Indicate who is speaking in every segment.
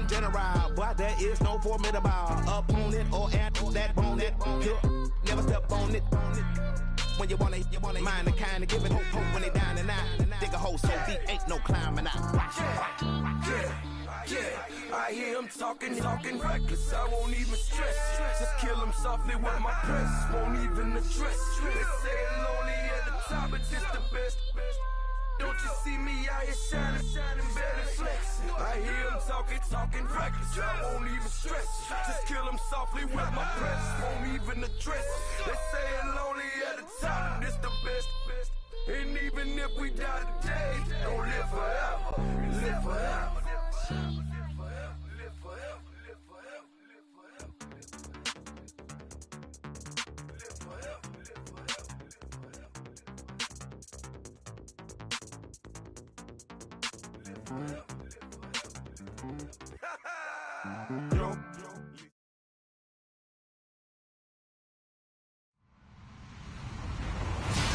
Speaker 1: in general, but there is no formidable opponent or at that bone it. Never step on it. When you wanna mind the kind of giving hope when they down and out. Dig a hole so deep, ain't no climbing out.
Speaker 2: Yeah, I hear him talking reckless. I won't even stress. Just kill him softly with my press. Won't even address. They say lonely at the top, but just the best. Don't you see me out here shining better flex? I hear him talking reckless. I won't even stress. Just kill him softly with my press. Won't even address. They say lonely at the top, this the best. And even if we die today, don't live forever. Live forever.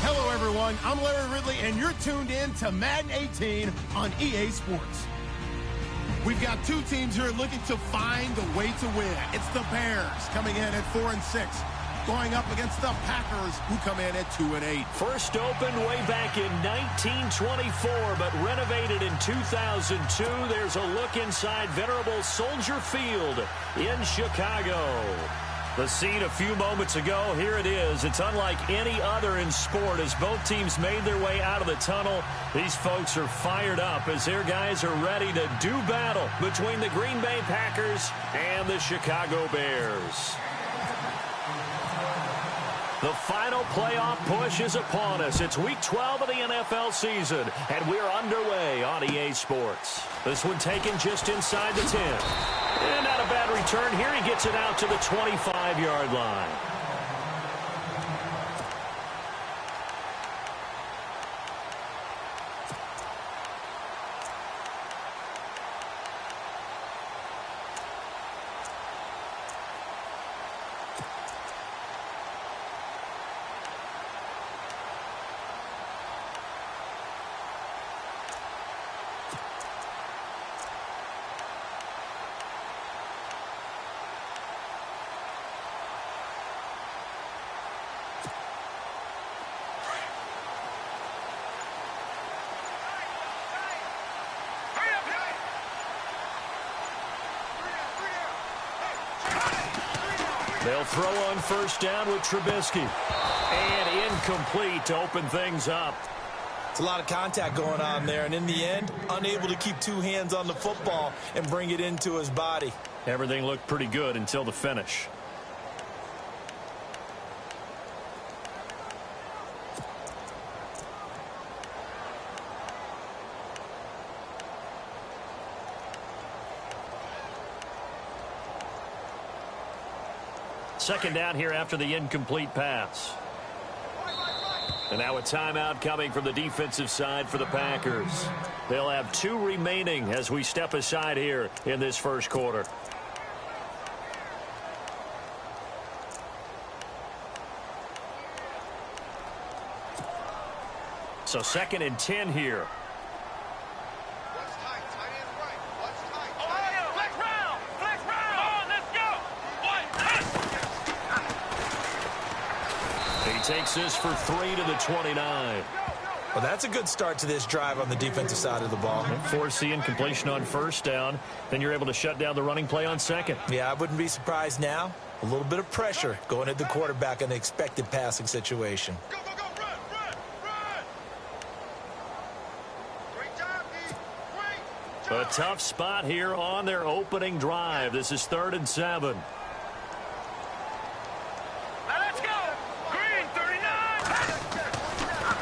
Speaker 3: Hello, everyone. I'm Larry Ridley, and you're tuned in to Madden 18 on EA Sports. We've got two teams here looking to find a way to win. It's the Bears coming in at 4-6, going up against the Packers, who come in at 2-8.
Speaker 4: First opened way back in 1924, but renovated in 2002. There's a look inside venerable Soldier Field in Chicago. The scene a few moments ago, here it is. It's unlike any other in sport as both teams made their way out of the tunnel. These folks are fired up as their guys are ready to do battle between the Green Bay Packers and the Chicago Bears. The final playoff push is upon us. It's week 12 of the NFL season, and we're underway on EA Sports. This one taken just inside the 10. And not a bad return here. He gets it out to the 25-yard line. They'll throw on first down with Trubisky. And incomplete to open things up.
Speaker 5: It's a lot of contact going on there, and in the end, unable to keep two hands on the football and bring it into his body.
Speaker 4: Everything looked pretty good until the finish. Second down here after the incomplete pass. And now a timeout coming from the defensive side for the Packers. They'll have 2 remaining as we step aside here in this first quarter. So 2nd and 10 here. Takes this for 3 to the 29.
Speaker 5: Well, that's a good start to this drive on the defensive side of the ball.
Speaker 4: Force the incompletion on first down. Then you're able to shut down the running play on second.
Speaker 5: Yeah, I wouldn't be surprised now. A little bit of pressure going at the quarterback in the expected passing situation.
Speaker 6: Go, go, go, run, run, run.
Speaker 4: A tough spot here on their opening drive. This is 3rd and 7.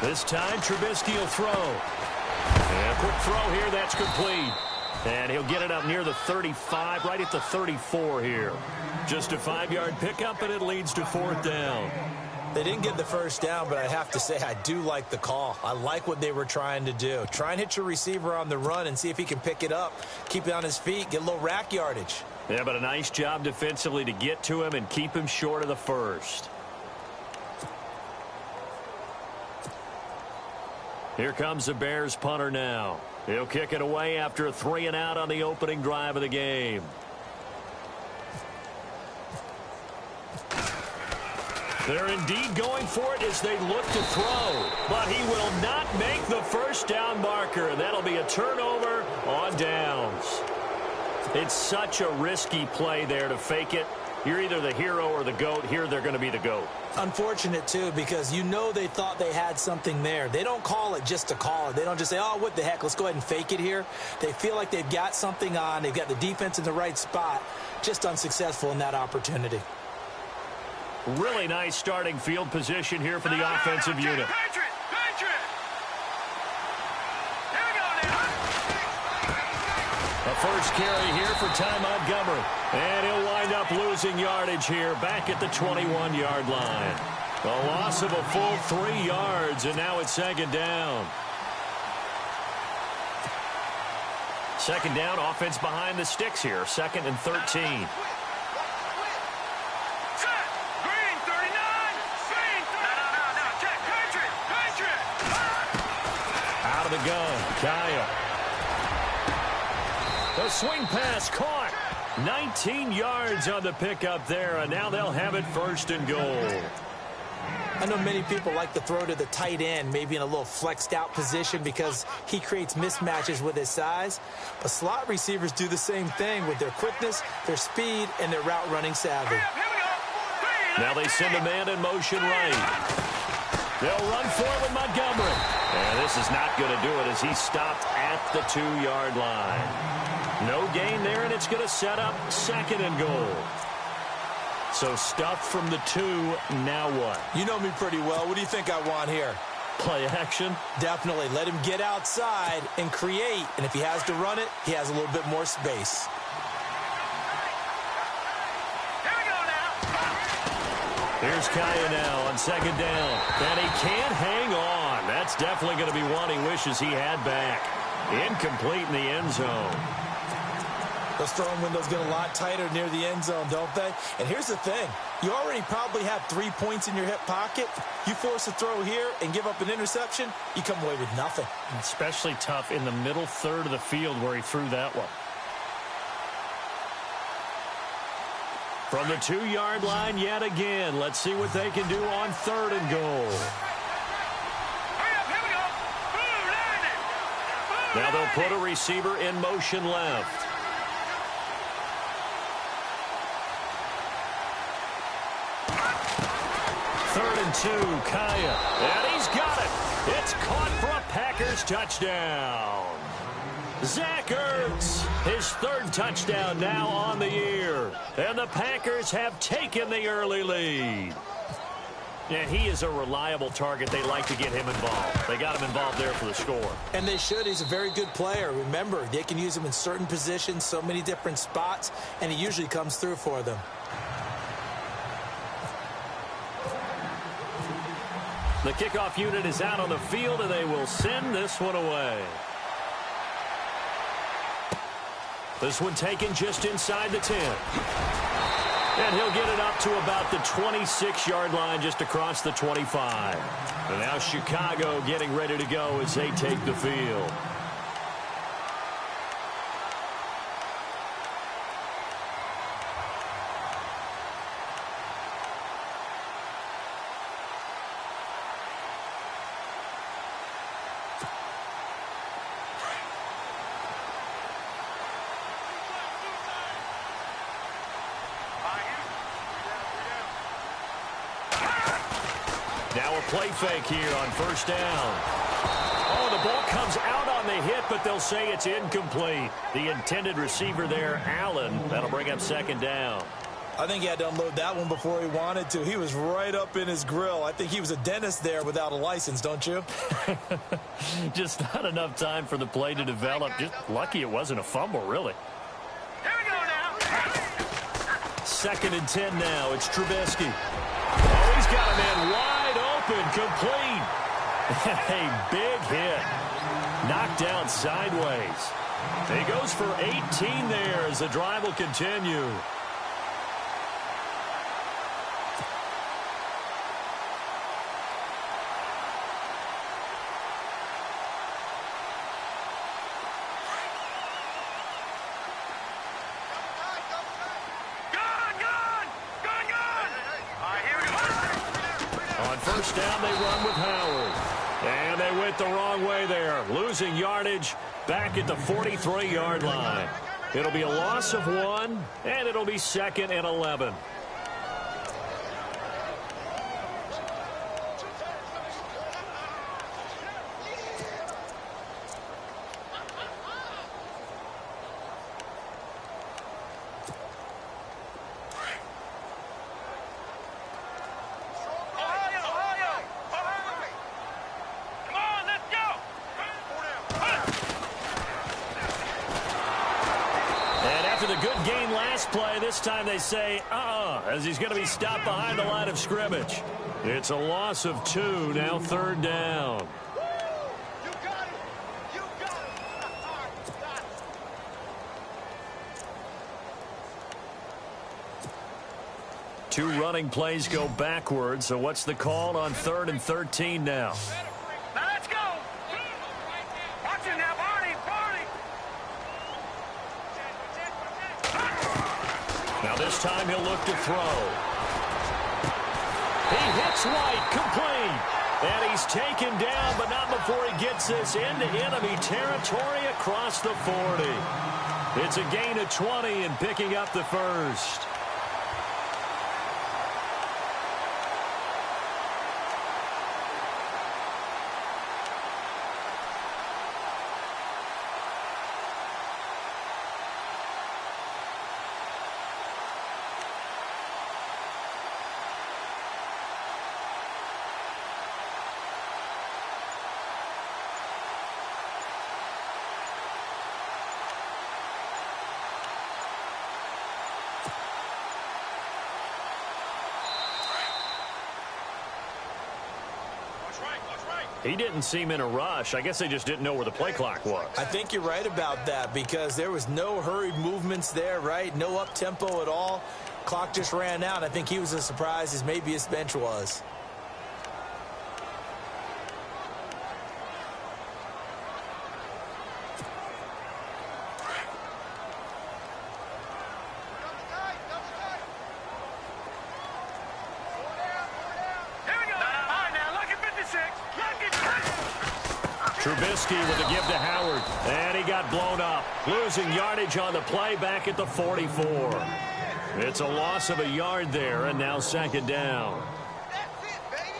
Speaker 4: This time, Trubisky will throw. And a quick throw here, that's complete. And he'll get it up near the 35, right at the 34 here. Just a 5-yard pickup, and it leads to 4th down.
Speaker 5: They didn't get the first down, but I have to say I do like the call. I like what they were trying to do. Try and hit your receiver on the run and see if he can pick it up, keep it on his feet, get a little rack yardage.
Speaker 4: Yeah, but a nice job defensively to get to him and keep him short of the first. Here comes the Bears punter now. He'll kick it away after a 3-and-out on the opening drive of the game. They're indeed going for it as they look to throw. But he will not make the first down marker. And that'll be a turnover on downs. It's such a risky play there to fake it. You're either the hero or the GOAT. Here they're going to be the GOAT.
Speaker 5: Unfortunate, too, because you know they thought they had something there. They don't call it just to call it. They don't just say, oh, what the heck, let's go ahead and fake it here. They feel like they've got something on. They've got the defense in the right spot. Just unsuccessful in that opportunity.
Speaker 4: Really nice starting field position here for the offensive unit. A first carry here for Ty Montgomery. And he'll wind up losing yardage here back at the 21-yard line. A loss of a full 3 yards, and now it's second down. Second down, offense behind the sticks here. 2nd and 13. Out of the gun, Kaya. The swing pass caught. 19 yards on the pickup there, and now they'll have it 1st and goal.
Speaker 5: I know many people like to throw to the tight end, maybe in a little flexed out position because he creates mismatches with his size. But slot receivers do the same thing with their quickness, their speed, and their route running savvy.
Speaker 4: Now they send a man in motion right. They'll run for it with Montgomery. And this is not going to do it as he stopped at the 2-yard line. No gain there, and it's going to set up 2nd and goal. So stuff from the 2, now what?
Speaker 5: You know me pretty well. What do you think I want here?
Speaker 4: Play action?
Speaker 5: Definitely. Let him get outside and create. And if he has to run it, he has a little bit more space.
Speaker 4: Here's Kaya now on 2nd down. And he can't hang on. That's definitely going to be one he wishes he had back. Incomplete in the end zone.
Speaker 5: Those throwing windows get a lot tighter near the end zone, don't they? And here's the thing. You already probably have 3 points in your hip pocket. You force a throw here and give up an interception, you come away with nothing.
Speaker 4: Especially tough in the middle third of the field where he threw that one. From the 2-yard line yet again. Let's see what they can do on 3rd and goal. Now they'll put a receiver in motion left. Third and 2, Kaya. And he's got it. It's caught for a Packers touchdown. Zach Ertz, his 3rd touchdown now on the year. And the Packers have taken the early lead. And he is a reliable target. They like to get him involved. They got him involved there for the score.
Speaker 5: And they should. He's a very good player. Remember, they can use him in certain positions, so many different spots, and he usually comes through for them.
Speaker 4: The kickoff unit is out on the field, and they will send this one away. This one taken just inside the 10. And he'll get it up to about the 26-yard line, just across the 25. And now Chicago getting ready to go as they take the field. Now a play fake here on 1st down. Oh, the ball comes out on the hit, but they'll say it's incomplete. The intended receiver there, Allen. That'll bring up 2nd down.
Speaker 5: I think he had to unload that one before he wanted to. He was right up in his grill. I think he was a dentist there without a license, don't you?
Speaker 4: Just not enough time for the play to develop. Just lucky it wasn't a fumble, really.
Speaker 6: Here we go now.
Speaker 4: 2nd and 10 now. It's Trubisky. Oh, he's got a man wide open, complete. A big hit. Knocked down sideways. He goes for 18 there as the drive will continue. first down, they run with Howard. And they went the wrong way there, losing yardage back at the 43-yard line. It'll be a loss of 1, and it'll be 2nd and 11. This time they say, as he's going to be stopped behind the line of scrimmage. It's a loss of 2, now 3rd down.
Speaker 6: You got it. You got it.
Speaker 4: 2 running plays go backwards, so what's the call on 3rd and 13 now?
Speaker 6: Now let's go. Watch it now, Barney.
Speaker 4: Now this time he'll look to throw. He hits White, complete. And he's taken down, but not before he gets this into enemy territory across the 40. It's a gain of 20 and picking up the first. He didn't seem in a rush. I guess they just didn't know where the play clock was.
Speaker 5: I think you're right about that because there was no hurried movements there, right? No up-tempo at all. Clock just ran out. I think he was as surprised as maybe his bench was.
Speaker 4: Trubisky with a give to Howard, and he got blown up, losing yardage on the play back at the 44. It's a loss of a yard there, and now 2nd down.
Speaker 6: That's it, baby.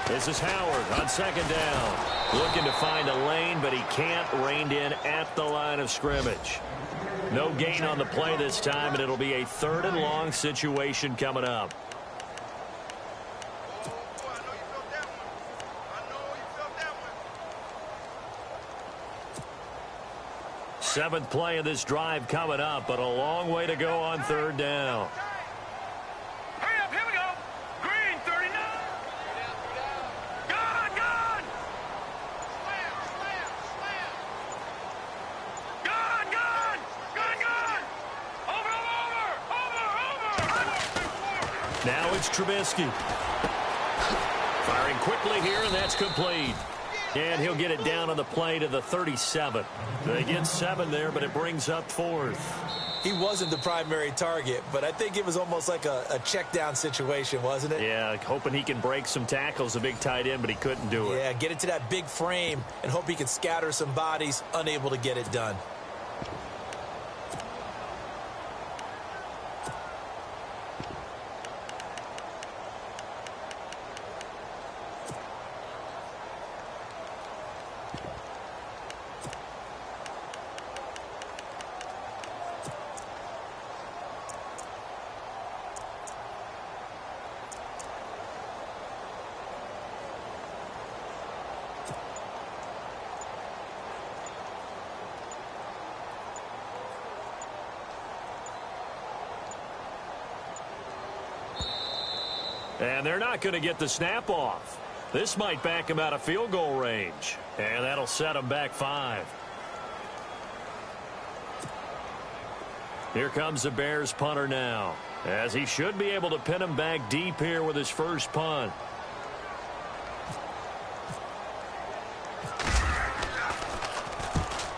Speaker 4: This is Howard on 2nd down. Looking to find a lane, but he can't. Reined in at the line of scrimmage. No gain on the play this time, and it'll be a 3rd and long situation coming up. Seventh play of this drive coming up, but a long way to go on 3rd down.
Speaker 6: Hurry up, here we go. Green, 39. Gun. Gun. Over.
Speaker 4: Now it's Trubisky. Firing quickly here, and that's complete. And he'll get it down on the play to the 37. They get 7 there, but it brings up 4th.
Speaker 5: He wasn't the primary target, but I think it was almost like a check down situation, wasn't it?
Speaker 4: Yeah, hoping he can break some tackles, a big tight end, but he couldn't do it.
Speaker 5: Yeah, get it to that big frame and hope he can scatter some bodies, unable to get it done.
Speaker 4: And they're not going to get the snap off. This might back him out of field goal range. And that'll set him back 5. Here comes the Bears punter now. as he should be able to pin him back deep here with his first punt.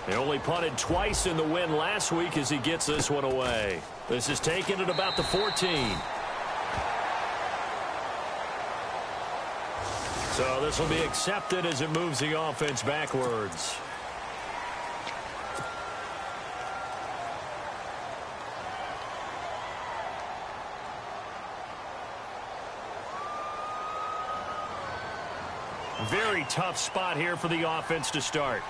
Speaker 4: He only punted twice in the win last week as he gets this one away. This is taken at about the 14. So this will be accepted as it moves the offense backwards. Very tough spot here for the offense to start.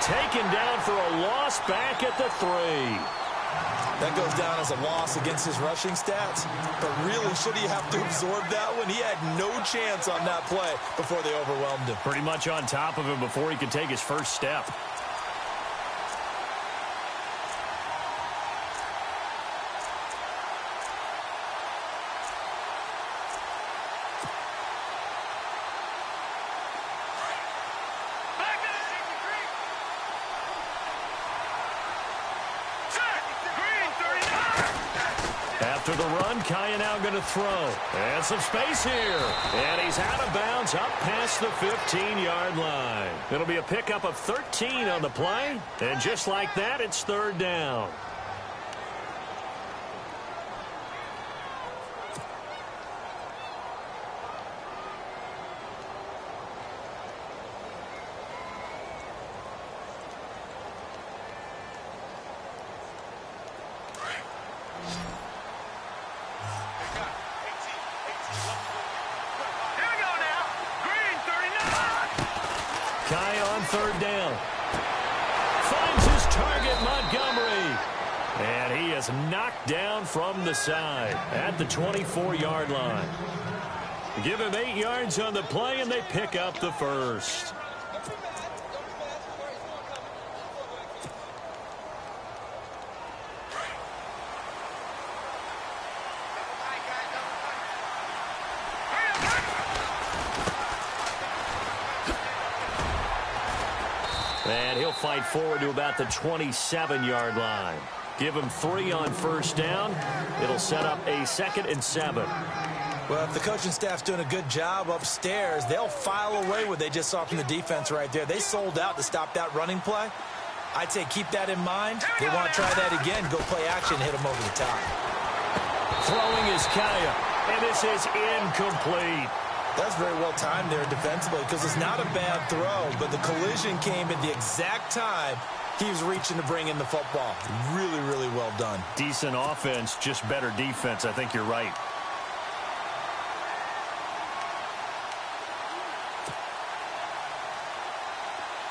Speaker 4: Taken down for a loss back at the 3.
Speaker 5: That goes down as a loss against his rushing stats. But really, should he have to absorb that one? He had no chance on that play before they overwhelmed him.
Speaker 4: Pretty much on top of him before he could take his first step. After the run, Kaya now going to throw. And some space here. And he's out of bounds up past the 15-yard line. It'll be a pickup of 13 on the play. And just like that, it's third down. Third down. Finds his target, Montgomery. And he is knocked down from the side at the 24-yard line. Give him 8 yards on the play, and they pick up the first. And he'll fight forward to about the 27-yard line. Give him 3 on first down. It'll set up a 2nd and 7.
Speaker 5: Well, if the coaching staff's doing a good job upstairs, they'll file away what they just saw from the defense right there. They sold out to stop that running play. I'd say keep that in mind. They want to try that again, go play action, hit them over the top.
Speaker 4: Throwing is Kaya, and this is incomplete.
Speaker 5: That's very well timed there defensively because it's not a bad throw, but the collision came at the exact time he was reaching to bring in the football. Really, really well done.
Speaker 4: Decent offense, just better defense. I think you're right.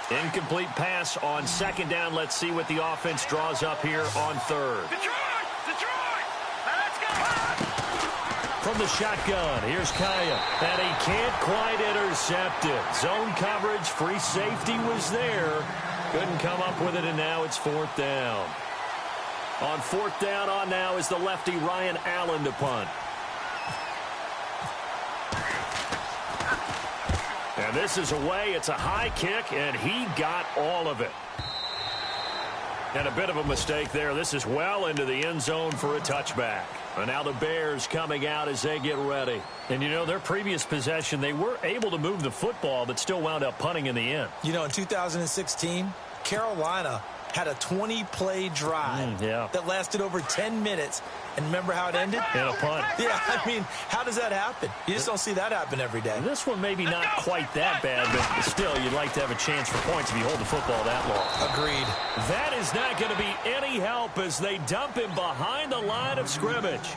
Speaker 4: Incomplete pass on 2nd down. Let's see what the offense draws up here on 3rd.
Speaker 6: Detroit! Now let's go!
Speaker 4: From the shotgun, here's Kaya, and he can't quite intercept it. Zone coverage, free safety was there. Couldn't come up with it, and now it's 4th down. On 4th down, on now is the lefty Ryan Allen to punt. And this is away. It's a high kick, and he got all of it. And a bit of a mistake there. This is well into the end zone for a touchback. And now the Bears coming out as they get ready. And, you know, their previous possession, they were able to move the football, but still wound up punting in the end.
Speaker 5: You know, in 2016, Carolina had a 20-play drive that lasted over 10 minutes. And remember how it ended?
Speaker 4: In a punt.
Speaker 5: Yeah, I mean, how does that happen? You just don't see that happen every day.
Speaker 4: This one maybe not quite that bad, but still, you'd like to have a chance for points if you hold the football that long.
Speaker 5: Agreed.
Speaker 4: That is not going to be any help as they dump him behind the line of scrimmage.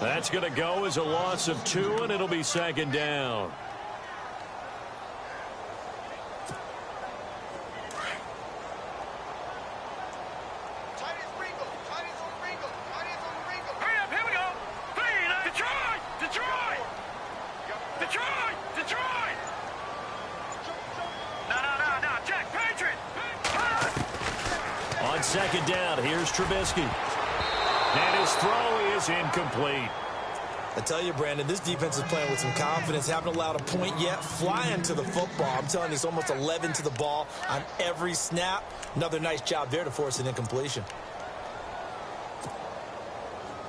Speaker 4: That's going to go as a loss of 2, and it'll be 2nd down. On 2nd down, here's Trubisky. And his throw is incomplete.
Speaker 5: I tell you, Brandon, this defense is playing with some confidence. Haven't allowed a point yet. Flying to the football. I'm telling you, it's almost 11 to the ball on every snap. Another nice job there to force an incompletion.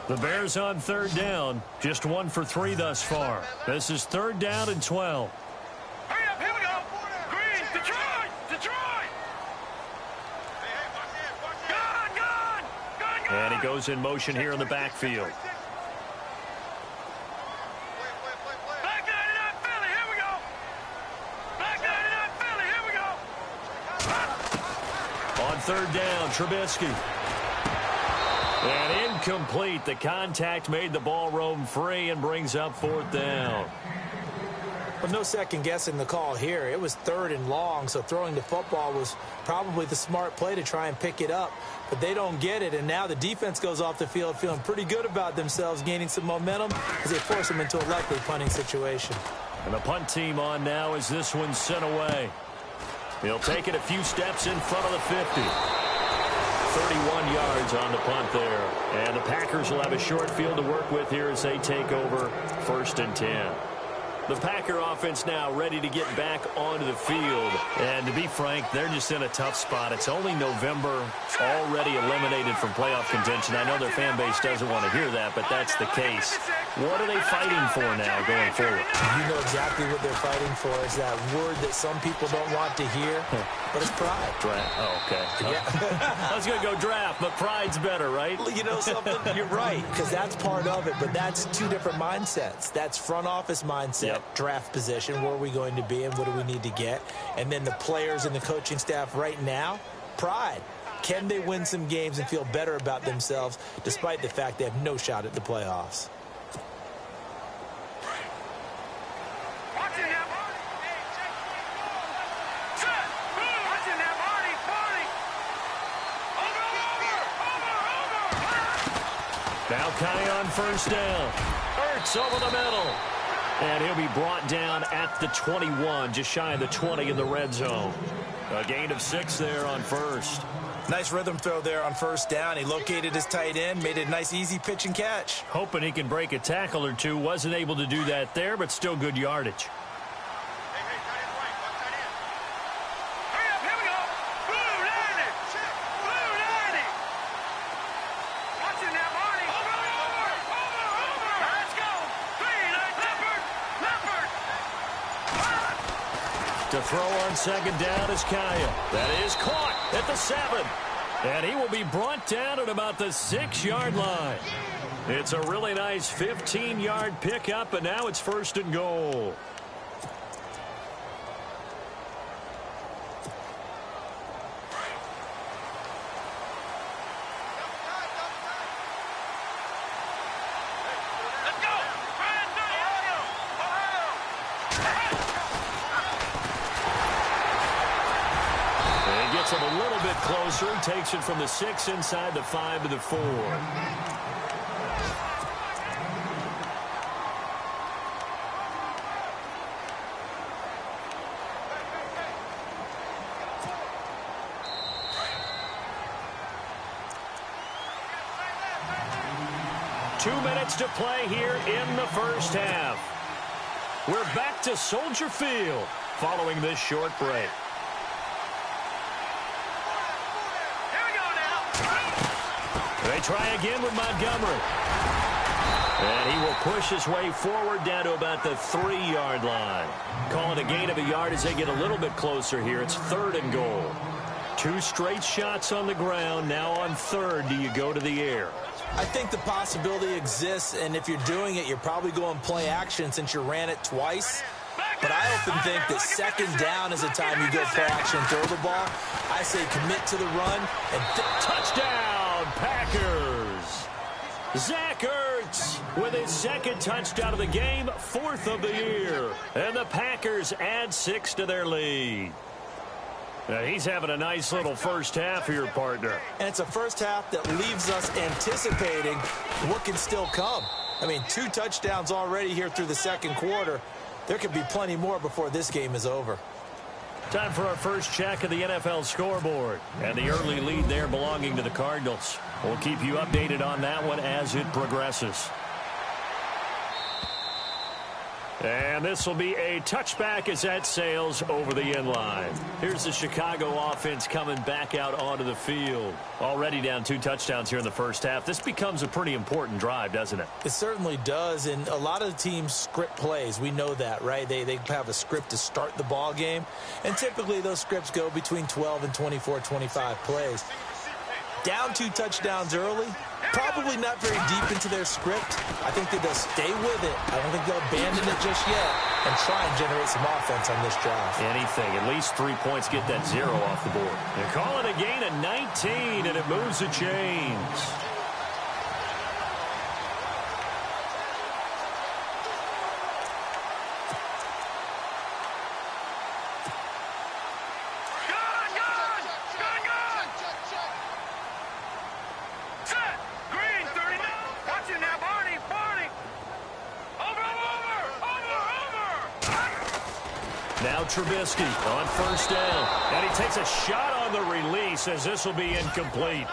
Speaker 4: The Bears on third down. Just 1 for 3 thus far. This is 3rd down and 12.
Speaker 6: Hurry up, here we go. Green, Detroit, Detroit. Gone.
Speaker 4: And he goes in motion here in the backfield.
Speaker 6: Black 99 Philly, here we go. Black 99 Philly, here we go.
Speaker 4: On 3rd down, Trubisky. And incomplete. The contact made the ball roam free and brings up 4th down.
Speaker 5: But no second guessing the call here. It was 3rd and long, so throwing the football was probably the smart play to try and pick it up. But they don't get it, and now the defense goes off the field feeling pretty good about themselves, gaining some momentum as they force them into a likely punting situation.
Speaker 4: And the punt team on now as this one's sent away. He'll take it a few steps in front of the 50. 31 yards on the punt there. And the Packers will have a short field to work with here as they take over 1st and 10. The Packer offense now ready to get back onto the field. And to be frank, they're just in a tough spot. It's only November, already eliminated from playoff contention. I know their fan base doesn't want to hear that, but that's the case. What are they fighting for now going forward?
Speaker 5: You know exactly what they're fighting for. Is that word that some people don't want to hear, but it's pride.
Speaker 4: Draft. Oh, okay.
Speaker 5: Yeah.
Speaker 4: I was going to go draft, but pride's better, right?
Speaker 5: You know something? You're right, because that's part of it, but that's 2 different mindsets. That's front office mindset, draft position, where are we going to be and what do we need to get? And then the players and the coaching staff right now, pride. Can they win some games and feel better about themselves despite the fact they have no shot at the playoffs?
Speaker 4: Now Kai on 1st down. Hurts over the middle. And he'll be brought down at the 21, just shy of the 20 in the red zone. A gain of 6 there on 1st.
Speaker 5: Nice rhythm throw there on 1st down. He located his tight end, made it a nice easy pitch and catch.
Speaker 4: Hoping he can break a tackle or two. Wasn't able to do that there, but still good yardage. To throw on 2nd down is Kaya. That is caught at the 7. And he will be brought down at about the 6-yard line. It's a really nice 15-yard pickup, and now it's 1st and goal. Him a little bit closer. He takes it from the 6 inside the 5 to the 4. Two minutes to play here in the 1st half. We're back to Soldier Field following this short break. They try again with Montgomery. And he will push his way forward down to about the 3-yard line. Call it a gain of a yard as they get a little bit closer here. It's 3rd and goal. 2 straight shots on the ground. Now on 3rd, do you go to the air?
Speaker 5: I think the possibility exists, and if you're doing it, you're probably going play action since you ran it twice. But I often think that 2nd down is the time you go play action and throw the ball. I say commit to the run and
Speaker 4: touchdown, Packers. Zach Ertz with his 2nd touchdown of the game, 4th of the year. And the Packers add 6 to their lead. Now he's having a nice little 1st half here, partner.
Speaker 5: And it's a 1st half that leaves us anticipating what can still come. I mean, 2 touchdowns already here through the 2nd quarter. There could be plenty more before this game is over.
Speaker 4: Time for our first check of the NFL scoreboard. And the early lead there belonging to the Cardinals. We'll keep you updated on that one as it progresses. And this will be a touchback as that sails over the end line. Here's the Chicago offense coming back out onto the field. Already down 2 touchdowns here in the first half. This becomes a pretty important drive, doesn't it?
Speaker 5: It certainly does, and a lot of the teams script plays. We know that, right? They have a script to start the ball game, and typically those scripts go between 12 and 24, 25 plays. Down 2 touchdowns early, probably not very deep into their script. I think that they'll stay with it. I don't think they'll abandon it just yet and try and generate some offense on this drive.
Speaker 4: Anything. At least 3 points, get that 0 off the board. They call it a gain of 19, and it moves the chains. Now Trubisky on first down. And he takes a shot on the release as this will be incomplete.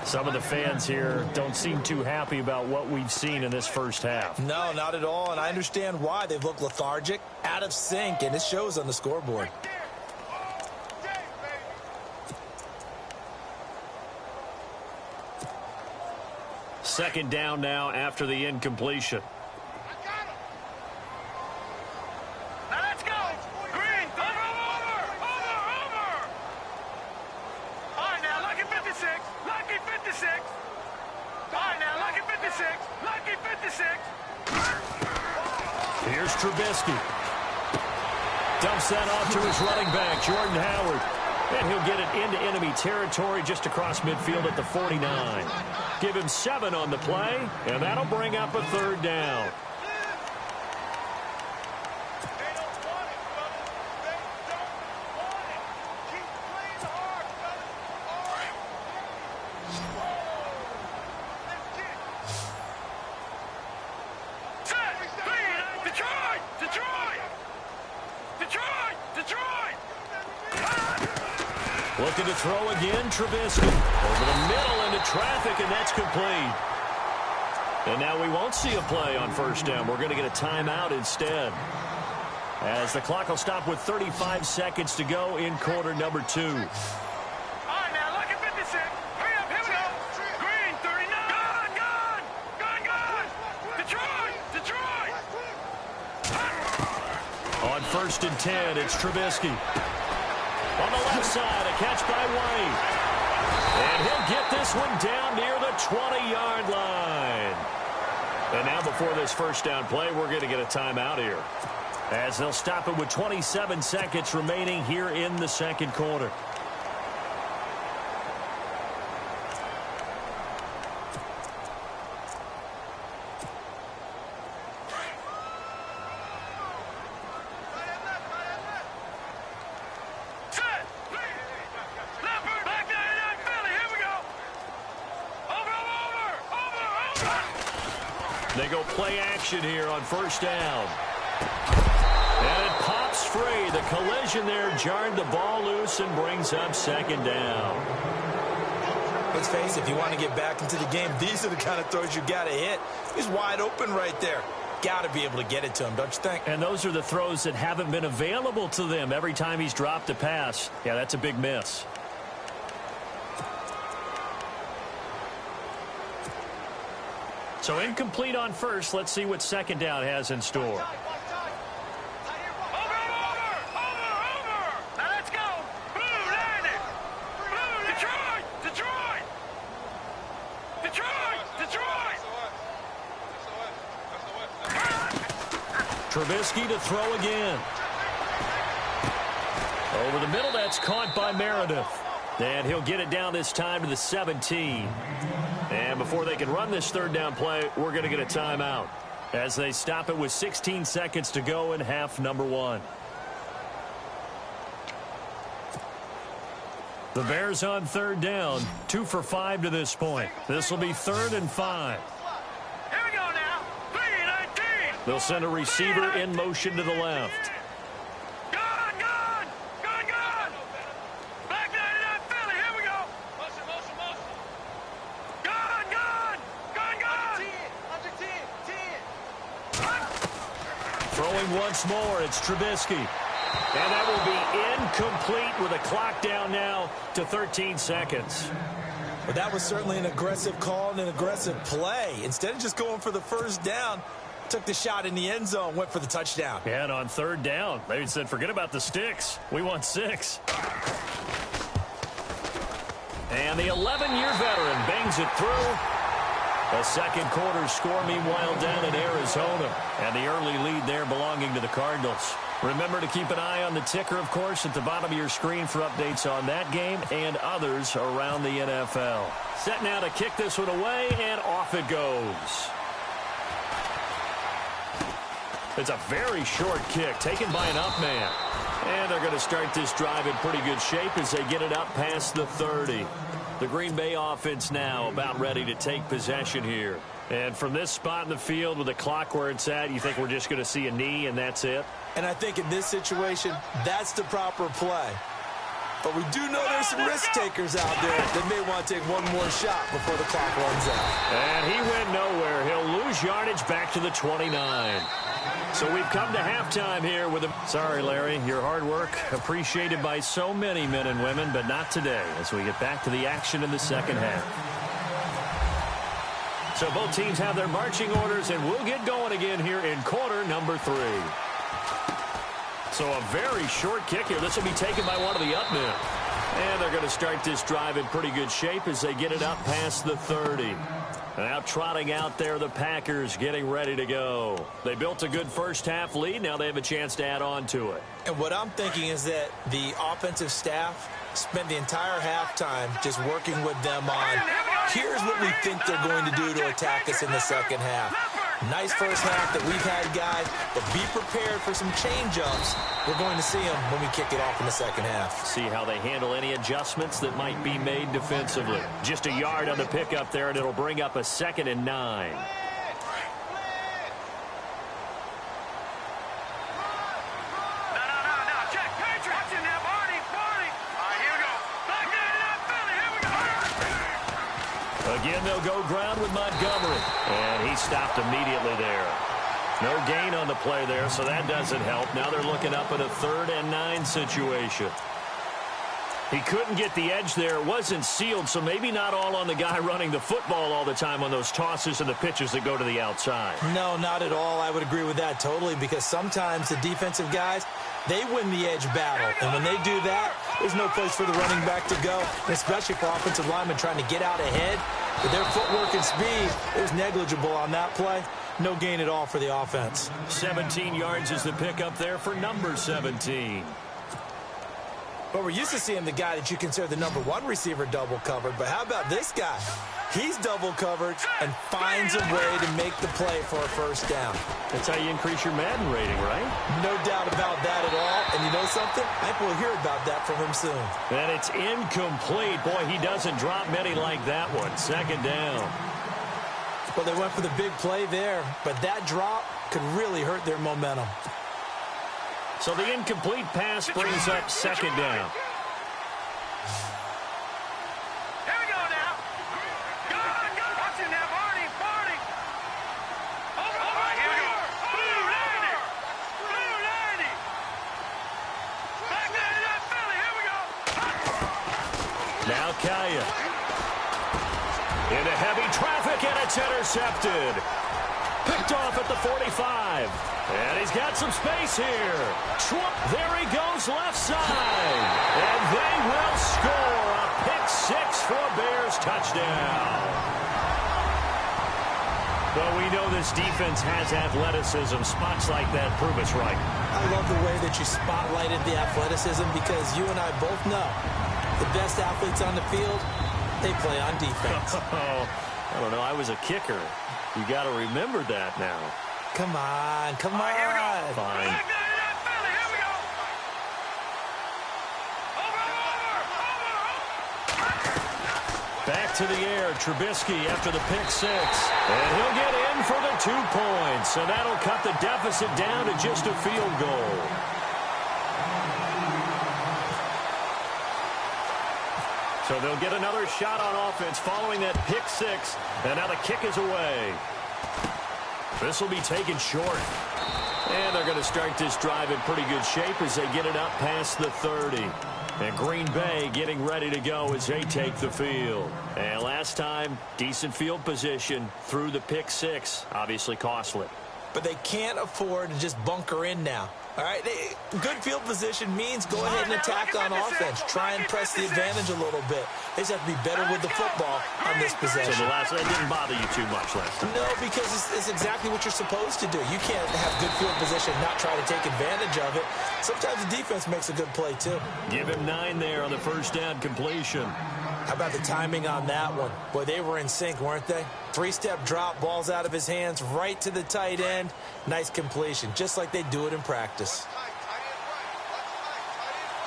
Speaker 4: Some of the fans here don't seem too happy about what we've seen in this first half.
Speaker 5: No, not at all, and I understand why. They've looked lethargic, out of sync, and it shows on the scoreboard.
Speaker 4: Second down now after the incompletion. Here's Trubisky. Dumps that off to his running back, Jordan Howard. And he'll get it into enemy territory just across midfield at the 49. Give him 7 on the play, and that'll bring up a third down. Looking to throw again, Trubisky. Over the middle into traffic, and that's complete. And now we won't see a play on first down. We're going to get a timeout instead, as the clock will stop with 35 seconds to go in quarter number 2.
Speaker 6: All right, now look at 56. Hurry up, here we go. Green, 39. Gone. Detroit.
Speaker 4: On first and 10, it's Trubisky. On the left side, a catch by White. And he'll get this one down near the 20-yard line. And now before this first down play, we're going to get a timeout here, as they'll stop it with 27 seconds remaining here in the second quarter. They go play action here on first down. And it pops free. The collision there jarred the ball loose and brings up second down.
Speaker 5: Let's face it, if you want to get back into the game, these are the kind of throws you got to hit. He's wide open right there. Got to be able to get it to him, don't you think?
Speaker 4: And those are the throws that haven't been available to them every time he's dropped a pass. Yeah, that's a big miss. So incomplete on first. Let's see what second down has in store.
Speaker 6: Over. Now let's go. Blue, line it. Blue, Detroit.
Speaker 4: Trubisky to throw again. Over the middle, that's caught by Meredith. And he'll get it down this time to the 17. And before they can run this third down play, we're going to get a timeout, as they stop it with 16 seconds to go in half number 1. The Bears on third down, 2 for 5 to this point. This will be 3rd and 5.
Speaker 6: Here we go now. 3-19.
Speaker 4: They'll send a receiver in motion to the left. Throwing once more, it's Trubisky. And that will be incomplete with a clock down now to 13 seconds.
Speaker 5: But that was certainly an aggressive call and an aggressive play. Instead of just going for the first down, took the shot in the end zone, went for the touchdown.
Speaker 4: Yeah, and on third down, they said, forget about the sticks. We want 6. And the 11-year veteran bangs it through. The second quarter score, meanwhile, down in Arizona. And the early lead there belonging to the Cardinals. Remember to keep an eye on the ticker, of course, at the bottom of your screen for updates on that game and others around the NFL. Set now to kick this one away, and off it goes. It's a very short kick taken by an up man. And they're going to start this drive in pretty good shape as they get it up past the 30. The Green Bay offense now about ready to take possession here. And from this spot in the field with the clock where it's at, you think we're just going to see a knee and that's it?
Speaker 5: And I think in this situation, that's the proper play. But we do know there's some risk takers out there that may want to take one more shot before the clock runs out.
Speaker 4: And he went nowhere. He'll lose yardage back to the 29. So we've come to halftime here with him. Sorry, Larry, your hard work appreciated by so many men and women, but not today as we get back to the action in the second half. So both teams have their marching orders, and we'll get going again here in quarter number 3. So a very short kick here. This will be taken by one of the up men. And they're going to start this drive in pretty good shape as they get it up past the 30. Now trotting out there, the Packers getting ready to go. They built a good first half lead. Now they have a chance to add on to it.
Speaker 5: And what I'm thinking is that the offensive staff spent the entire halftime just working with them on, here's what we think they're going to do to attack us in the second half. Nice first half that we've had, guys, but be prepared for some change-ups. We're going to see them when we kick it off in the second half.
Speaker 4: See how they handle any adjustments that might be made defensively. Just a yard on the pickup there, and it'll bring up a 2nd and 9. Again, they'll go ground with Montgomery. And he stopped immediately there. No gain on the play there, so that doesn't help. Now they're looking up at a 3rd and 9 situation. He couldn't get the edge there. It wasn't sealed, so maybe not all on the guy running the football all the time on those tosses and the pitches that go to the outside. No,
Speaker 5: not at all. I would agree with that totally, because sometimes the defensive guys, they win the edge battle. And when they do that, there's no place for the running back to go, especially for offensive linemen trying to get out ahead. With their footwork and speed, it was negligible on that play. No gain at all for the offense.
Speaker 4: 17 yards is the pickup there for number 17.
Speaker 5: But we're used to seeing the guy that you consider the number 1 receiver double covered. But how about this guy? He's double covered and finds a way to make the play for a first down.
Speaker 4: That's how you increase your Madden rating, right?
Speaker 5: No doubt about that at all. And you know something? I think we'll hear about that from him soon.
Speaker 4: And it's incomplete. Boy, he doesn't drop many like that one. 2nd down.
Speaker 5: Well, they went for the big play there, but that drop could really hurt their momentum.
Speaker 4: So the incomplete pass brings up 2nd down.
Speaker 6: Here we go now. Go on, go. Watch it now, Barney. Over. Here we go. Blue 90. Back there to that Philly. Here we go.
Speaker 4: Now Kaya. Into heavy traffic, and it's intercepted. Picked off at the 45. And he's got some space here. There he goes left side. And they will score a pick-6 for Bears touchdown. Well, we know this defense has athleticism. Spots like that prove us right.
Speaker 5: I love the way that you spotlighted the athleticism, because you and I both know the best athletes on the field, they play on defense.
Speaker 4: I don't know. I was a kicker. You got to remember that now.
Speaker 5: Come on.
Speaker 4: Fine. Back to the air, Trubisky after the pick-6. And he'll get in for the 2 points. And that'll cut the deficit down to just a field goal. So they'll get another shot on offense following that pick-6. And now the kick is away. This will be taken short. And they're going to start this drive in pretty good shape as they get it up past the 30. And Green Bay getting ready to go as they take the field. And last time, decent field position through the pick six. Obviously costly.
Speaker 5: But they can't afford to just bunker in now. All right, good field position means go ahead and attack on offense. Try and press the advantage a little bit. They just have to be better with the football on this possession.
Speaker 4: So that didn't bother you too much last time?
Speaker 5: No, because it's exactly what you're supposed to do. You can't have good field position and not try to take advantage of it. Sometimes the defense makes a good play, too.
Speaker 4: Give him 9 there on the first down completion.
Speaker 5: How about the timing on that one? Boy, they were in sync, weren't they? 3-step drop, ball's out of his hands, right to the tight end. Nice completion, just like they do it in practice.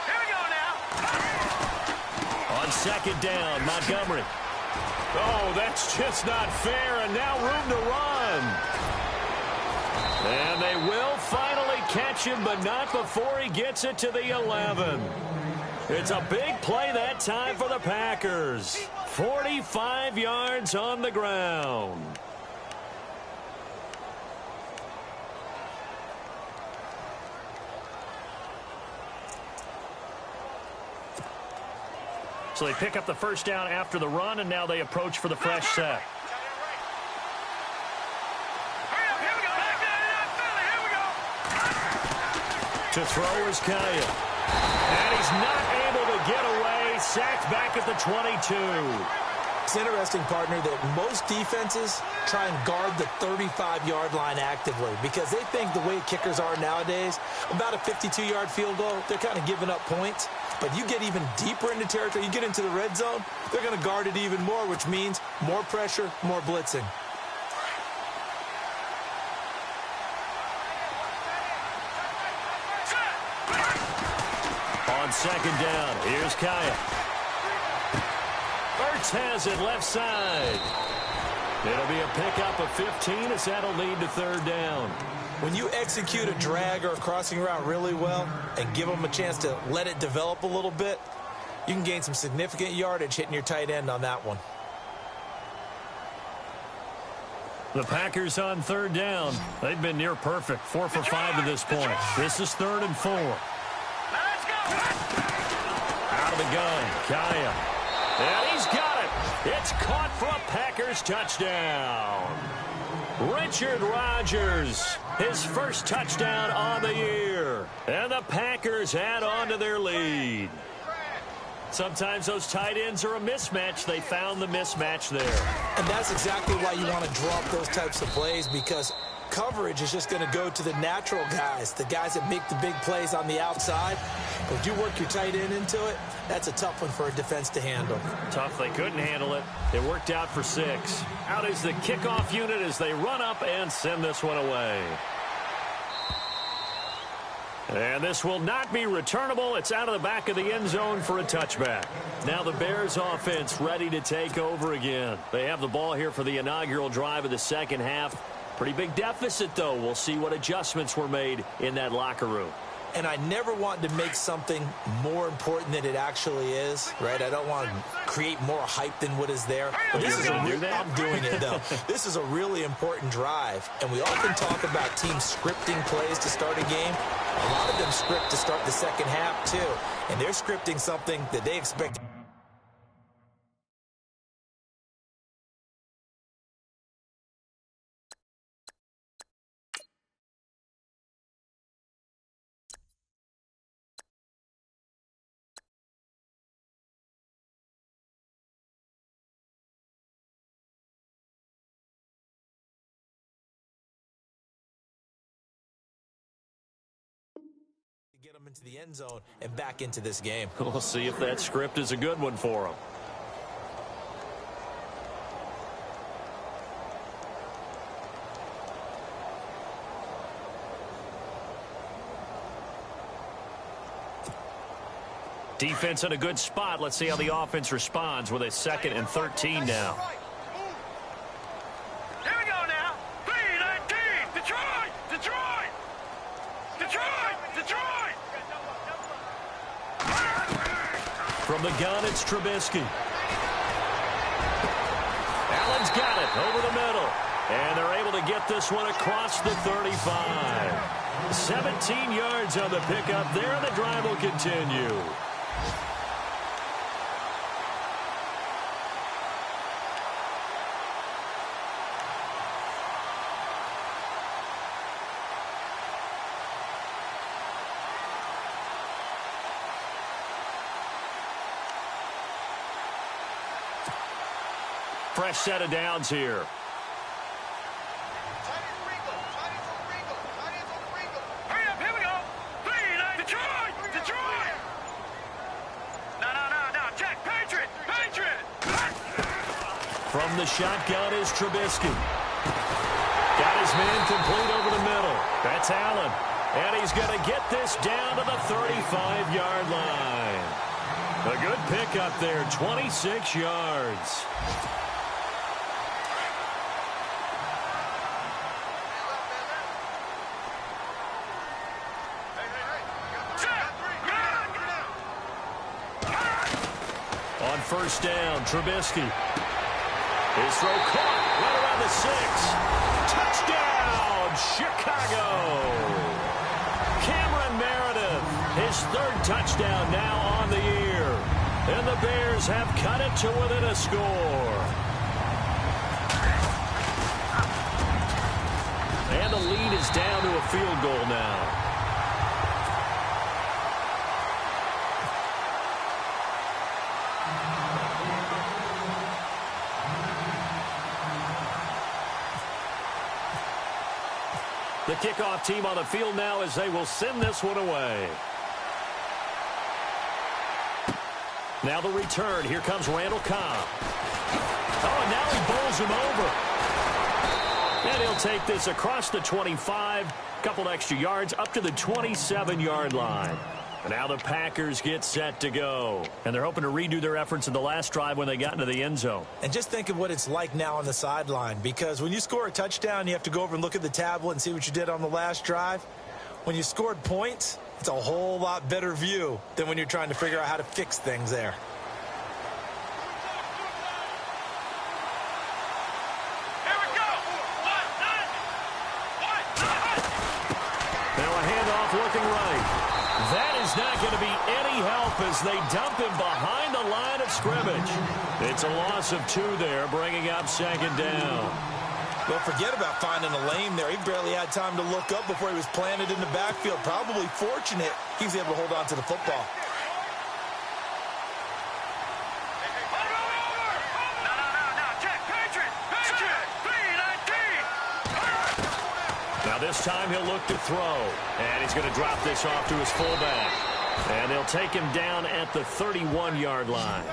Speaker 6: Here we go now.
Speaker 4: On second down, Montgomery. Oh, that's just not fair, and now room to run. And they will finally catch him, but not before he gets it to the 11. It's a big play that time for the Packers. 45 yards on the ground. So they pick up the first down after the run, and now they approach for the fresh set. To throw is Kaya. And he's not able to get away. Sacked back at the 22.
Speaker 5: It's interesting, partner, that most defenses try and guard the 35-yard line actively because they think the way kickers are nowadays, about a 52-yard field goal, they're kind of giving up points. But you get even deeper into territory, you get into the red zone, they're going to guard it even more, which means more pressure, more blitzing.
Speaker 4: On second down, here's Kaya. Ertz has it left side. It'll be a pickup of 15 as that'll lead to third down.
Speaker 5: When you execute a drag or a crossing route really well and give them a chance to let it develop a little bit, you can gain some significant yardage hitting your tight end on that one.
Speaker 4: The Packers on third down. They've been near perfect, 4 for 5 to this point. This is 3rd and 4. Out of the gun, Kaya. And he's got it. It's caught for a Packers touchdown. Richard Rodgers, his first touchdown on the year. And the Packers add on to their lead. Sometimes those tight ends are a mismatch. They found the mismatch there.
Speaker 5: And that's exactly why you want to draw up those types of plays, because coverage is just going to go to the natural guys, the guys that make the big plays on the outside. But if you work your tight end into it, that's a tough one for a defense to handle.
Speaker 4: Tough. They couldn't handle it. It worked out for 6. Out is the kickoff unit as they run up and send this one away. And this will not be returnable. It's out of the back of the end zone for a touchback. Now the Bears offense ready to take over again. They have the ball here for the inaugural drive of the second half. Pretty big deficit, though. We'll see what adjustments were made in that locker room.
Speaker 5: And I never want to make something more important than it actually is, right? I don't want to create more hype than what is there. But this is I'm doing it, though. This is a really important drive. And we often talk about teams scripting plays to start a game. A lot of them script to start the second half, too. And they're scripting something that they expect. Get them into the end zone and back into this game.
Speaker 4: We'll see if that script is a good one for them. Defense in a good spot. Let's see how the offense responds with a 2nd and 13 now.
Speaker 6: Here we go now. 3-19. Detroit! Detroit! Detroit! Detroit!
Speaker 4: From the gun, it's Trubisky. Allen's got it over the middle. And they're able to to get this one across the 35. 17 yards on the pickup there. The drive will continue. Fresh set of downs here.
Speaker 6: Hurry up, here we go. Detroit. No, Jack, Patriot.
Speaker 4: From the shotgun is Trubisky. Got his man complete over the middle. That's Allen. And he's going to get this down to the 35-yard line. A good pickup there, 26 yards. On first down, Trubisky. His throw caught right around the 6. Touchdown, Chicago. Cameron Meredith, his third touchdown now on the year. And the Bears have cut it to within a score. And the lead is down to a field goal now. The kickoff team on the field now as they will send this one away. Now the return. Here comes Randall Cobb. Oh, and now he bowls him over. And he'll take this across the 25. Couple extra yards up to the 27-yard line. And now the Packers get set to go. And they're hoping to redo their efforts in the last drive when they got into the end zone.
Speaker 5: And just think of what it's like now on the sideline, because when you score a touchdown, you have to go over and look at the tablet and see what you did on the last drive. When you scored points, it's a whole lot better view than when you're trying to figure out how to fix things there.
Speaker 6: Here we go.
Speaker 4: Now a handoff looking right. That is not going to be any help as they dump him behind the line of scrimmage. It's a loss of 2 there, bringing up second down.
Speaker 5: Well, forget about finding a lane there. He barely had time to look up before he was planted in the backfield. Probably fortunate he was able to hold on to the football.
Speaker 6: No, Jack, Patriot. 3-19.
Speaker 4: Now this time he'll look to throw. And he's going to drop this off to his fullback. And they'll take him down at the 31-yard line.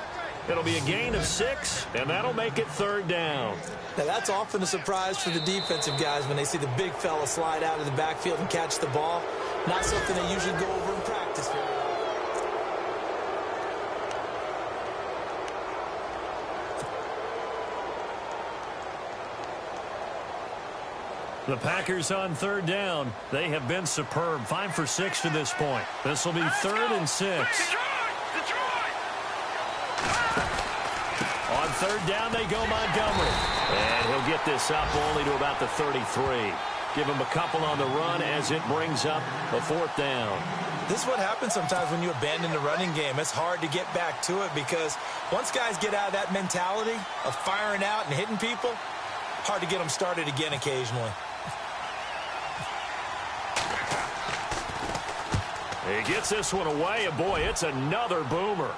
Speaker 4: It'll be a gain of 6, and that'll make it third down.
Speaker 5: Now, that's often a surprise for the defensive guys when they see the big fella slide out of the backfield and catch the ball. Not something they usually go over in practice very well.
Speaker 4: The Packers on third down. They have been superb. 5 for 6 to this point. This will be 3rd and 6.
Speaker 6: Detroit!
Speaker 4: On third down, they go Montgomery. And he'll get this up only to about the 33. Give him a couple on the run as it brings up a 4th down.
Speaker 5: This is what happens sometimes when you abandon the running game. It's hard to get back to it because once guys get out of that mentality of firing out and hitting people, hard to get them started again occasionally.
Speaker 4: He gets this one away, and boy, it's another boomer.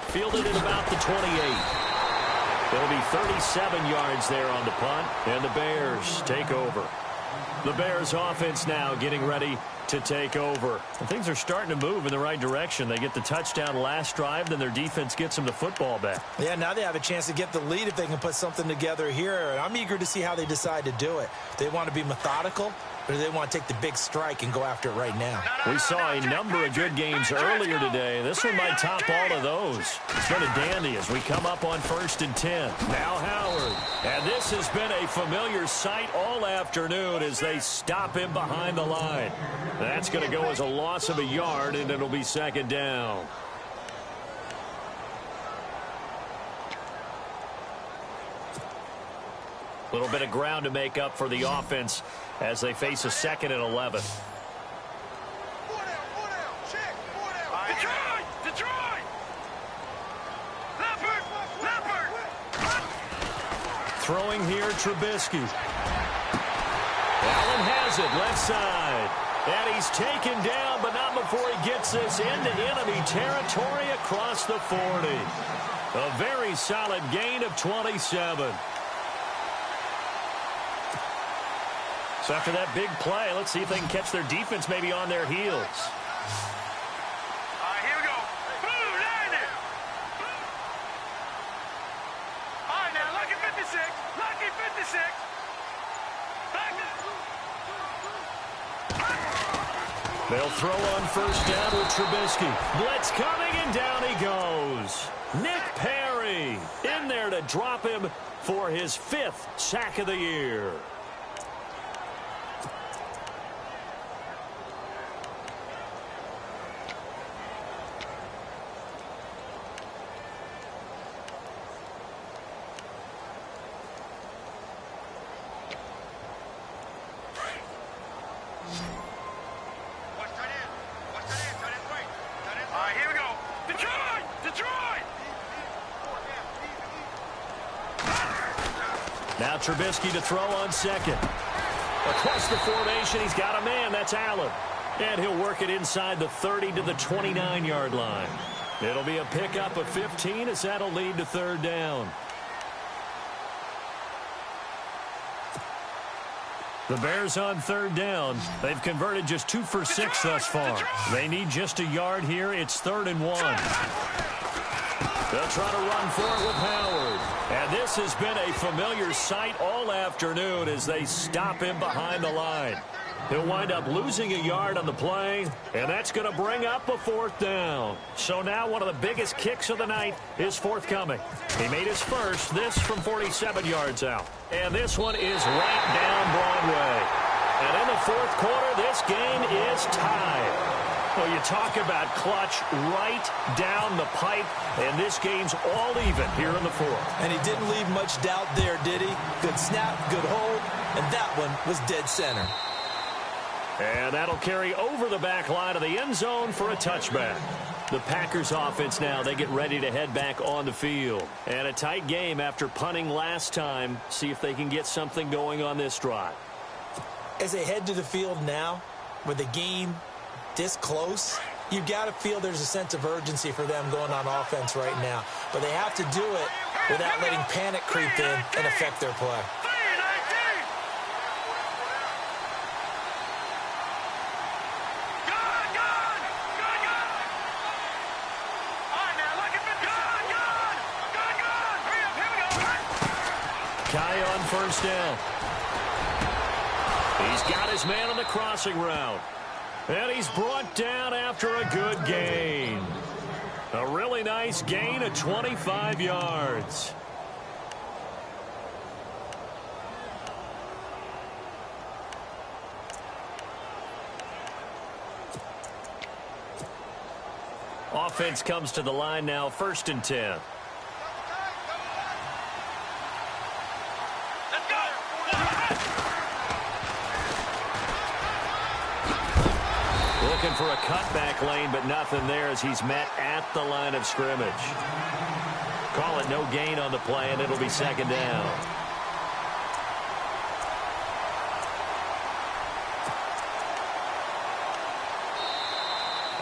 Speaker 4: Fielded at about the 28. It'll be 37 yards there on the punt, and the Bears take over. The Bears offense now getting ready to take over. And things are starting to move in the right direction. They get the touchdown last drive, then their defense gets them the football back.
Speaker 5: Yeah, now they have a chance to get the lead if they can put something together here. And I'm eager to see how they decide to do it. They want to be methodical, or do they want to take the big strike and go after it right now?
Speaker 4: We saw a number of good games earlier today. This one might top all of those. It's been a dandy as we come up on 1st and 10. Now Howard. And this has been a familiar sight all afternoon as they stop him behind the line. That's going to go as a loss of a yard, and it'll be 2nd down. A little bit of ground to make up for the offense as they face a 2nd and 11.
Speaker 6: Detroit! Leopard!
Speaker 4: Throwing here, Trubisky. Allen has it, left side. And he's taken down, but not before he gets this into enemy territory across the 40. A very solid gain of 27. So after that big play, let's see if they can catch their defense maybe on their heels.
Speaker 6: All right, here we go. Boom, down there. All right, now, lucky 56. Lucky 56. Back
Speaker 4: They'll throw on first down with Trubisky. Blitz coming, and down he goes. Nick Perry in there to drop him for his 5th sack of the year.
Speaker 6: All right, here we go. Detroit!
Speaker 4: Now Trubisky to throw on second. Across the formation, he's got a man. That's Allen. And he'll work it inside the 30 to the 29-yard line. It'll be a pickup of 15 as that'll lead to 3rd down. The Bears on 3rd down. They've converted just 2 for 6 thus far. They need just a yard here. It's 3rd and 1. They'll try to run for it with Howard. And this has been a familiar sight all afternoon as they stop him behind the line. He'll wind up losing a yard on the play, and that's going to bring up a 4th down. So now one of the biggest kicks of the night is forthcoming. He made his first, this from 47 yards out. And this one is right down Broadway. And in the 4th quarter, this game is tied. Well, you talk about clutch right down the pipe, and this game's all even here in the 4th.
Speaker 5: And he didn't leave much doubt there, did he? Good snap, good hold, and that one was dead center.
Speaker 4: And that'll carry over the back line of the end zone for a touchback. The Packers offense now, they get ready to head back on the field. And a tight game after punting last time. See if they can get something going on this drive.
Speaker 5: As they head to the field now, with the game this close, you've got to feel there's a sense of urgency for them going on offense right now. But they have to do it without letting panic creep in and affect their play.
Speaker 4: Kai on first down. He's got his man on the crossing route. And he's brought down after a good gain. A really nice gain of 25 yards. Offense comes to the line now, 1st and 10. Looking for a cutback lane, but nothing there as he's met at the line of scrimmage. Call it no gain on the play, and it'll be 2nd down.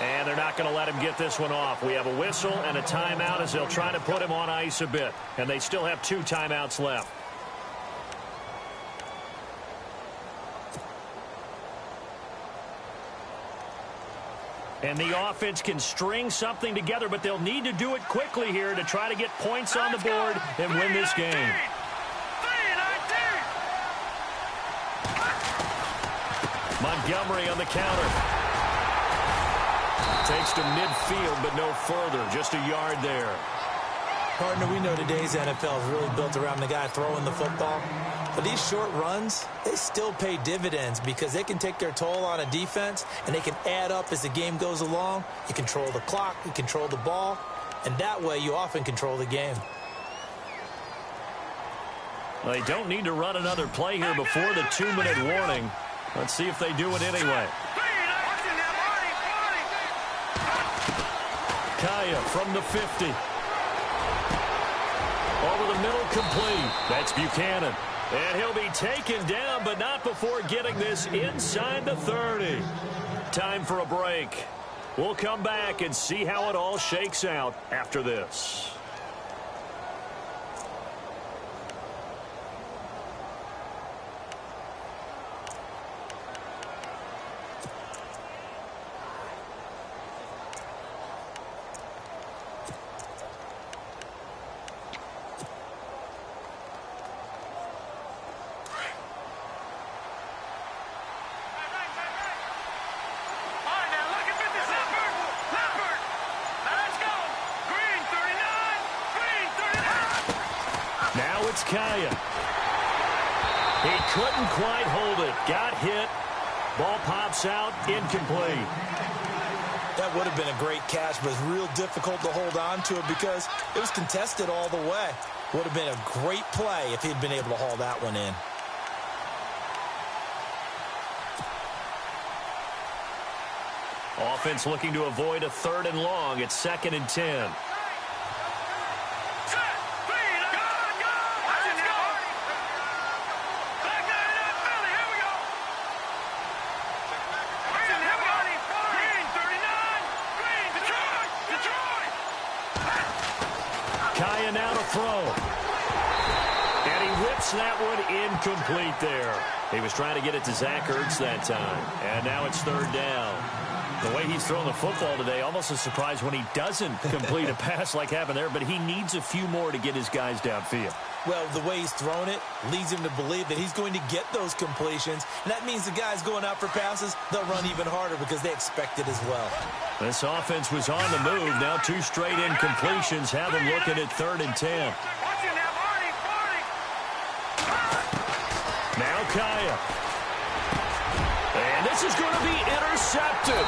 Speaker 4: And they're not going to let him get this one off. We have a whistle and a timeout as they'll try to put him on ice a bit. And they still have 2 timeouts left. And the offense can string something together, but they'll need to do it quickly here to try to get points on the board and win this game. Montgomery on the counter. Takes to midfield, but no further. Just a yard there.
Speaker 5: Partner, we know today's NFL is really built around the guy throwing the football. But these short runs, they still pay dividends because they can take their toll on a defense, and they can add up as the game goes along. You control the clock, you control the ball, and that way you often control the game.
Speaker 4: They don't need to run another play here before the 2-minute warning. Let's see if they do it anyway. Kaya from the 50. Over the middle, complete. That's Buchanan. And he'll be taken down, but not before getting this inside the 30. Time for a break. We'll come back and see how it all shakes out after this. It's Kaya. He couldn't quite hold it. Got hit. Ball pops out. Incomplete.
Speaker 5: That would have been a great catch, but it's real difficult to hold on to it because it was contested all the way. Would have been a great play if he'd been able to haul that one in.
Speaker 4: Offense looking to avoid a 3rd and long. It's 2nd and 10. Kaya now to throw. And he whips that one incomplete there. He was trying to get it to Zach Ertz that time. And now it's 3rd down. The way he's thrown the football today, almost a surprise when he doesn't complete a pass like happened there, but he needs a few more to get his guys downfield.
Speaker 5: Well, the way he's thrown it leads him to believe that he's going to get those completions. And that means the guys going out for passes, they'll run even harder because they expect it as well.
Speaker 4: This offense was on the move. Now 2 straight incompletions have them looking at 3rd and 10. Now Kaya. And this is going to be intercepted.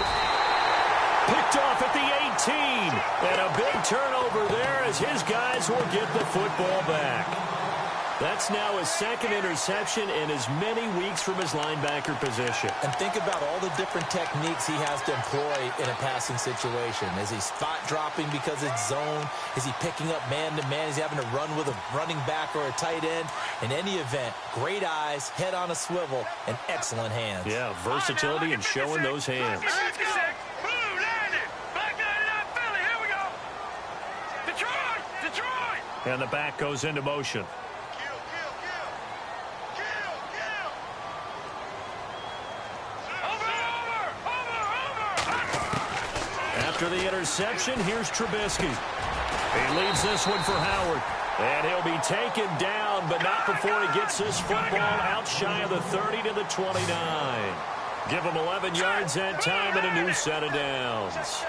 Speaker 4: Picked off at the 18. And a big turnover there as his guys will get the football back. That's now his 2nd interception in as many weeks from his linebacker position.
Speaker 5: And think about all the different techniques he has to employ in a passing situation. Is he spot dropping because it's zone? Is he picking up man-to-man? Is he having to run with a running back or a tight end? In any event, great eyes, head on a swivel, and excellent hands.
Speaker 4: Yeah, versatility and showing those hands. And the back goes into motion. After the interception, here's Trubisky. He leads this one for Howard. And he'll be taken down, but not before he gets this football out shy of the 30 to the 29. Give him 11 yards that time and a new set of downs.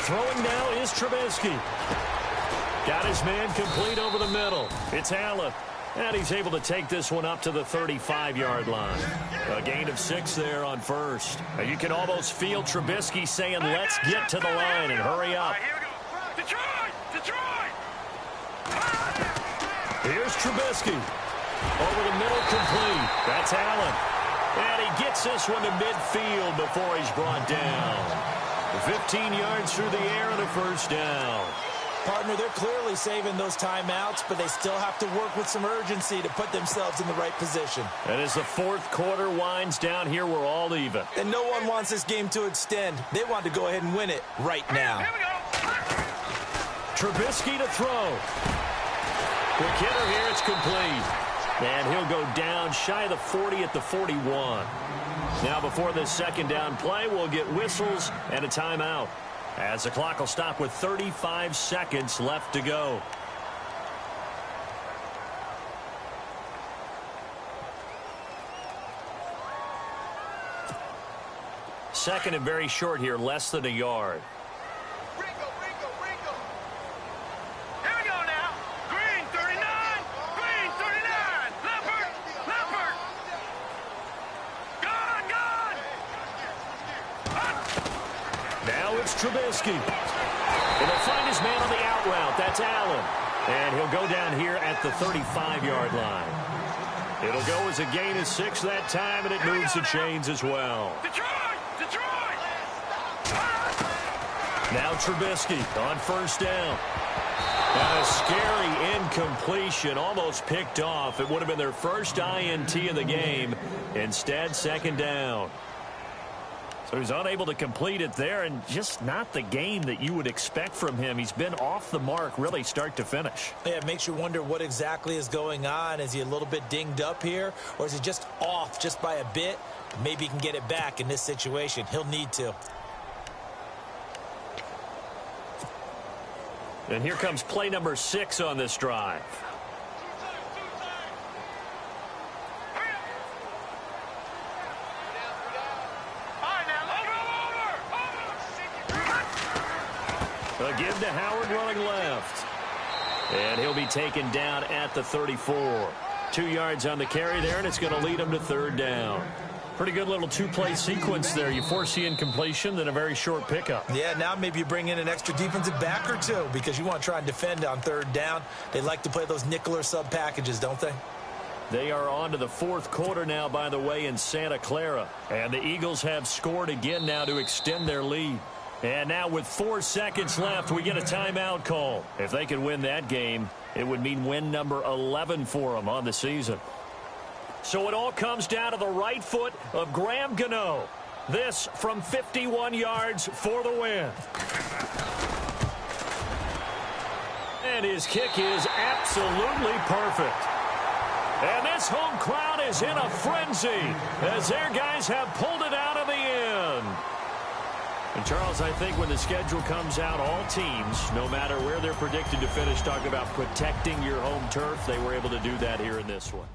Speaker 4: Throwing now is Trubisky. Got his man complete over the middle. It's Allen. And he's able to take this one up to the 35-yard line. A gain of 6 there on first. You can almost feel Trubisky saying, let's get to the line and hurry up. Here's Trubisky. Over the middle, complete. That's Allen. And he gets this one to midfield before he's brought down. 15 yards through the air and a first down.
Speaker 5: Partner, they're clearly saving those timeouts, but they still have to work with some urgency to put themselves in the right position.
Speaker 4: And as the 4th quarter winds down here, we're all even.
Speaker 5: And no one wants this game to extend. They want to go ahead and win it right now.
Speaker 4: Trubisky to throw. Quick hitter here, it's complete. And he'll go down shy of the 40 at the 41. Now before this 2nd down play, we'll get whistles and a timeout, as the clock will stop with 35 seconds left to go. Second and very short here, less than a yard. Now it's Trubisky. And he'll find his man on the out route. That's Allen. And he'll go down here at the 35-yard line. It'll go as a gain of 6 that time, and it moves the chains as well.
Speaker 6: Detroit!
Speaker 4: Now Trubisky on first down. And a scary incompletion, almost picked off. It would have been their first INT in the game. Instead, second down. So he's unable to complete it there, and just not the game that you would expect from him. He's been off the mark really start to finish.
Speaker 5: Yeah, it makes you wonder what exactly is going on. Is he a little bit dinged up here, or is he just off just by a bit? Maybe he can get it back in this situation. He'll need to.
Speaker 4: And here comes play number 6 on this drive. A give to Howard running left. And he'll be taken down at the 34. 2 yards on the carry there, and it's going to lead him to third down. Pretty good little 2-play sequence there. You foresee incompletion, then a very short pickup.
Speaker 5: Yeah, now maybe you bring in an extra defensive back or 2 because you want to try and defend on third down. They like to play those nickel or sub packages, don't they?
Speaker 4: They are on to the 4th quarter now, by the way, in Santa Clara. And the Eagles have scored again now to extend their lead. And now with 4 seconds left, we get a timeout call. If they can win that game, it would mean win number 11 for them on the season. So it all comes down to the right foot of Graham Gano. This from 51 yards for the win. And his kick is absolutely perfect. And this home crowd is in a frenzy as their guys have pulled it out of the end. And, Charles, I think when the schedule comes out, all teams, no matter where they're predicted to finish, talk about protecting your home turf. They were able to do that here in this one.